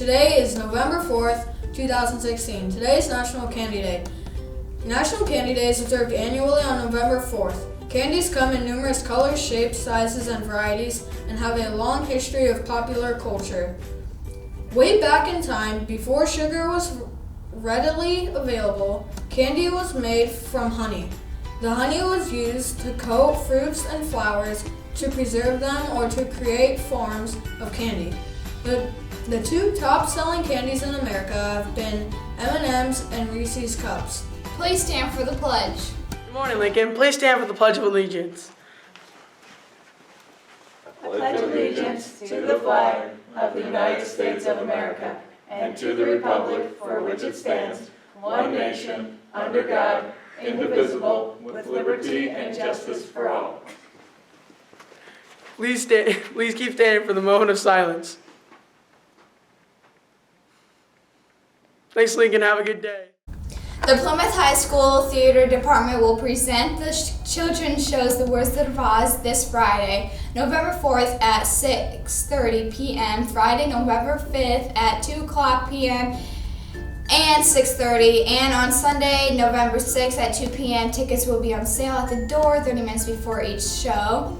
Today is November 4th, 2016. Today is National Candy Day. National Candy Day is observed annually on November 4th. Candies come in numerous colors, shapes, sizes, and varieties and have a long history of popular culture. Way back in time, before sugar was readily available, candy was made from honey. The honey was used to coat fruits and flowers, to preserve them, or to create forms of candy. The two top-selling candies in America have been M&M's and Reese's Cups. Please stand for the pledge. Good morning, Lincoln. Please stand for the Pledge of Allegiance. I pledge allegiance to the flag of the United States of America and to the republic for which it stands, one nation, under God, indivisible, with liberty and justice for all. Please keep standing for the moment of silence. Thanks, Lincoln. Have a good day. The Plymouth High School Theater Department will present the children's shows The Wizard of Oz this Friday, November 4th at 6:30 p.m., Friday, November 5th at 2 o'clock p.m. and 6:30, and on Sunday, November 6th at 2 p.m. Tickets will be on sale at the door 30 minutes before each show.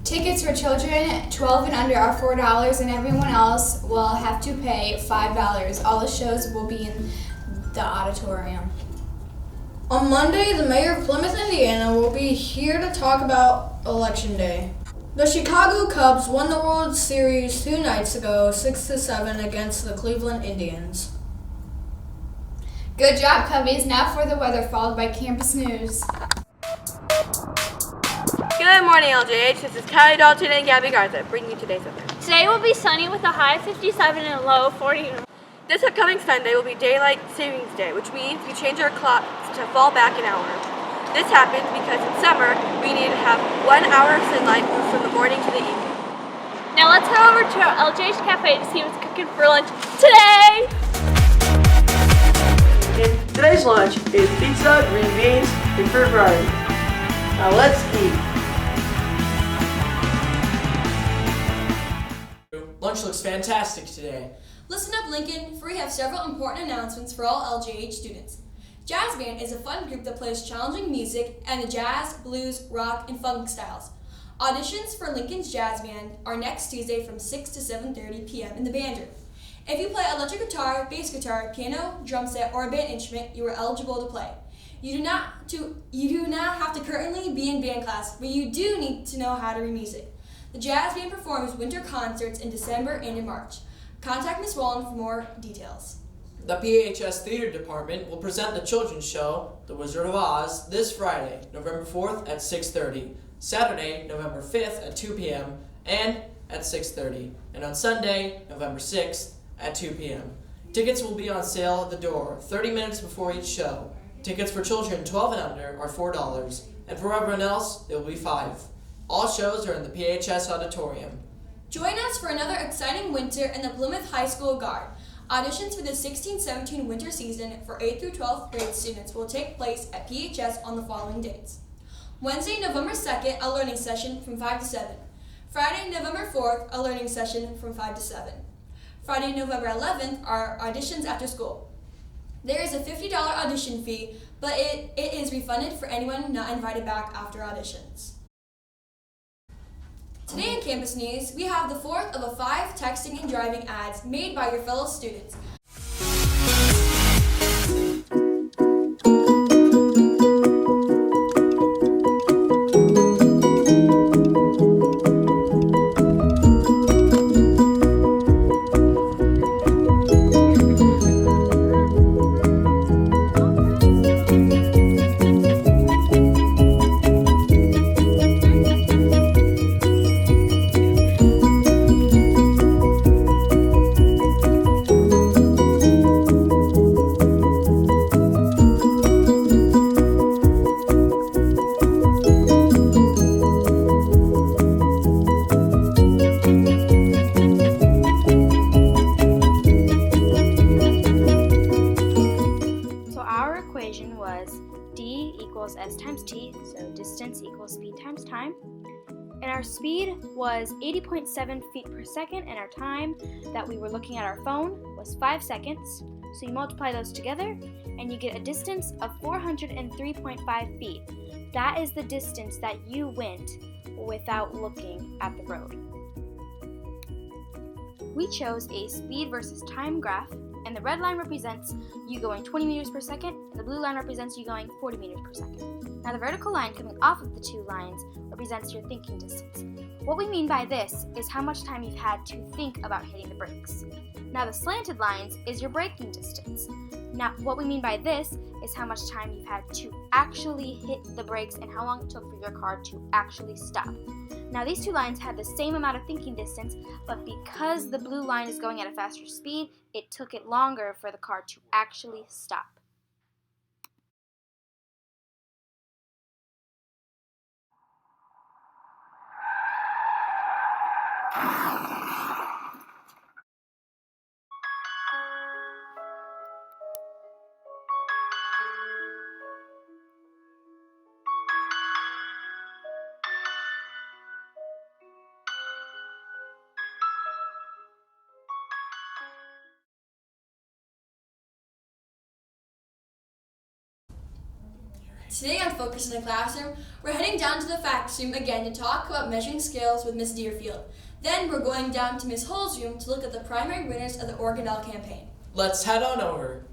Tickets for children 12 and under are $4, and everyone else will have to pay $5. All the shows will be in the auditorium. On Monday, the mayor of Plymouth, Indiana will be here to talk about Election Day. The Chicago Cubs won the World Series 2 nights ago, 6-7 against the Cleveland Indians. Good job, Cubbies. Now for the weather, followed by campus news. Good morning, LJH. This is Callie Dalton and Gabby Garza bringing you today's weather. Today will be sunny with a high of 57 and a low of 40. This upcoming Sunday will be Daylight Savings Day, which means we change our clocks to fall back an hour. This happens because in summer, we need to have 1 hour of sunlight from the morning to the evening. Now let's go over to our LJH Cafe to see what's cooking for lunch today. And today's lunch is pizza, green beans, and fruit variety. Now let's eat. Lunch looks fantastic today. Listen up, Lincoln, for we have several important announcements for all LJH students. Jazz Band is a fun group that plays challenging music and the jazz, blues, rock, and funk styles. Auditions for Lincoln's Jazz Band are next Tuesday from 6 to 7:30 p.m. in the band room. If you play electric guitar, bass guitar, piano, drum set, or a band instrument, you are eligible to play. You do not have to currently be in band class, but you do need to know how to read music. The Jazz Band performs winter concerts in December and in March. Contact Ms. Wallen for more details. The PHS Theater Department will present the children's show, The Wizard of Oz, this Friday, November 4th at 6:30, Saturday, November 5th at 2 p.m., and at 6:30, and on Sunday, November 6th at 2 p.m. Tickets will be on sale at the door 30 minutes before each show. Tickets for children 12 and under are $4, and for everyone else, it will be $5. All shows are in the PHS Auditorium. Join us for another exciting winter in the Plymouth High School Guard. Auditions for the 16-17 winter season for 8th through 12th grade students will take place at PHS on the following dates. Wednesday, November 2nd, a learning session from 5 to 7. Friday, November 4th, a learning session from 5 to 7. Friday, November 11th are auditions after school. There is a $50 audition fee, but it is refunded for anyone not invited back after auditions. Today in Campus News, we have the fourth of the 5 texting and driving ads made by your fellow students. Was d equals s times t, so distance equals speed times time. And our speed was 80.7 feet per second, and our time that we were looking at our phone was 5 seconds. So you multiply those together, and you get a distance of 403.5 feet. That is the distance that you went without looking at the road. We chose a speed versus time graph, and the red line represents you going 20 meters per second, and the blue line represents you going 40 meters per second. Now the vertical line coming off of the two lines represents your thinking distance. What we mean by this is how much time you've had to think about hitting the brakes. Now the slanted lines is your braking distance. Now what we mean by this is how much time you've had to actually hit the brakes and how long it took for your car to actually stop. Now these two lines had the same amount of thinking distance, but because the blue line is going at a faster speed, it took it longer for the car to actually stop. Today on Focus in the Classroom, we're heading down to the fact room again to talk about measuring scales with Miss Deerfield. Then we're going down to Miss Hull's room to look at the primary winners of the Organelle campaign. Let's head on over.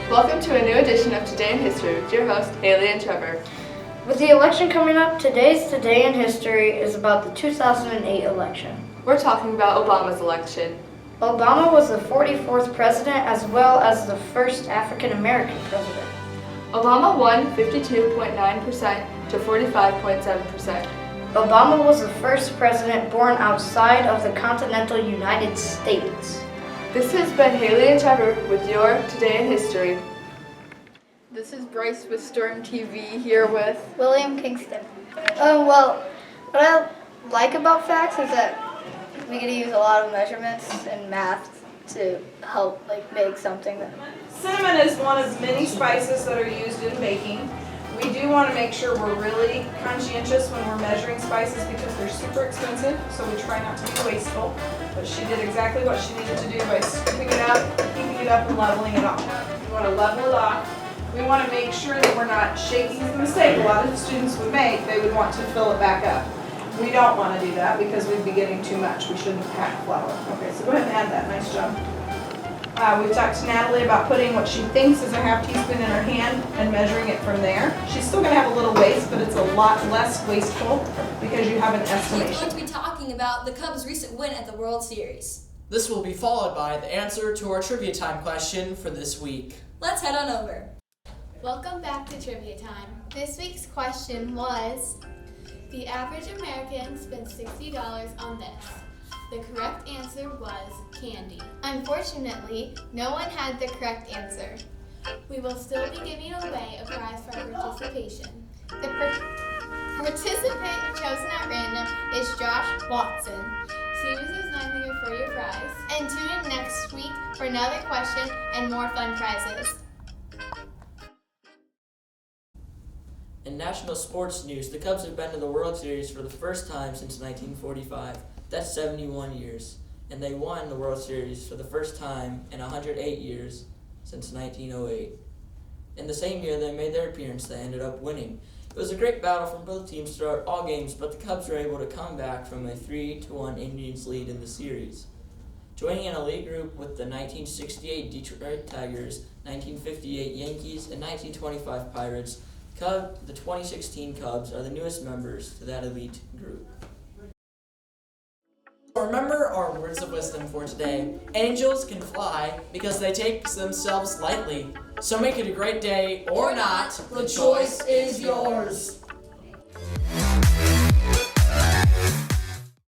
Welcome to a new edition of Today in History with your hosts, Haley and Trevor. With the election coming up, today's Today in History is about the 2008 election. We're talking about Obama's election. Obama was the 44th president as well as the first African American president. Obama won 52.9% to 45.7%. Obama was the first president born outside of the continental United States. This has been Haley and Trevor with your Today in History. This is Bryce with Storm TV here with William Kingston. Well, what I like about facts is that we get to use a lot of measurements and math to help make something. Cinnamon is one of many spices that are used in baking. We do want to make sure we're really conscientious when we're measuring spices because they're super expensive, so we try not to be wasteful. But she did exactly what she needed to do by scooping it up, keeping it up, and leveling it off. We want to level it off. We want to make sure that we're not shaking the mistake a lot of the students would make. They would want to fill it back up. We don't want to do that because we'd be getting too much. We shouldn't pack flour. Okay, so go ahead and add that. Nice job. We've talked to Natalie about putting what she thinks is a half teaspoon in her hand and measuring it from there. She's still going to have a little waste, but it's a lot less wasteful because you have an estimation. We're going to be talking about the Cubs' recent win at the World Series. This will be followed by the answer to our trivia time question for this week. Let's head on over. Welcome back to Trivia Time. This week's question was, the average American spends $60 on this. The correct answer was candy. Unfortunately, no one had the correct answer. We will still be giving away a prize for participation. The participant chosen at random is Josh Watson. See Mrs. Neithinger for your prize. And tune in next week for another question and more fun prizes. In national sports news, the Cubs have been to the World Series for the first time since 1945. That's 71 years. And they won the World Series for the first time in 108 years since 1908. In the same year they made their appearance, they ended up winning. It was a great battle from both teams throughout all games, but the Cubs were able to come back from a 3-1 Indians lead in the series. Joining an elite group with the 1968 Detroit Tigers, 1958 Yankees, and 1925 Pirates, the 2016 Cubs are the newest members to that elite group. Remember our words of wisdom for today. Angels can fly because they take themselves lightly. So make it a great day or not. The choice is yours.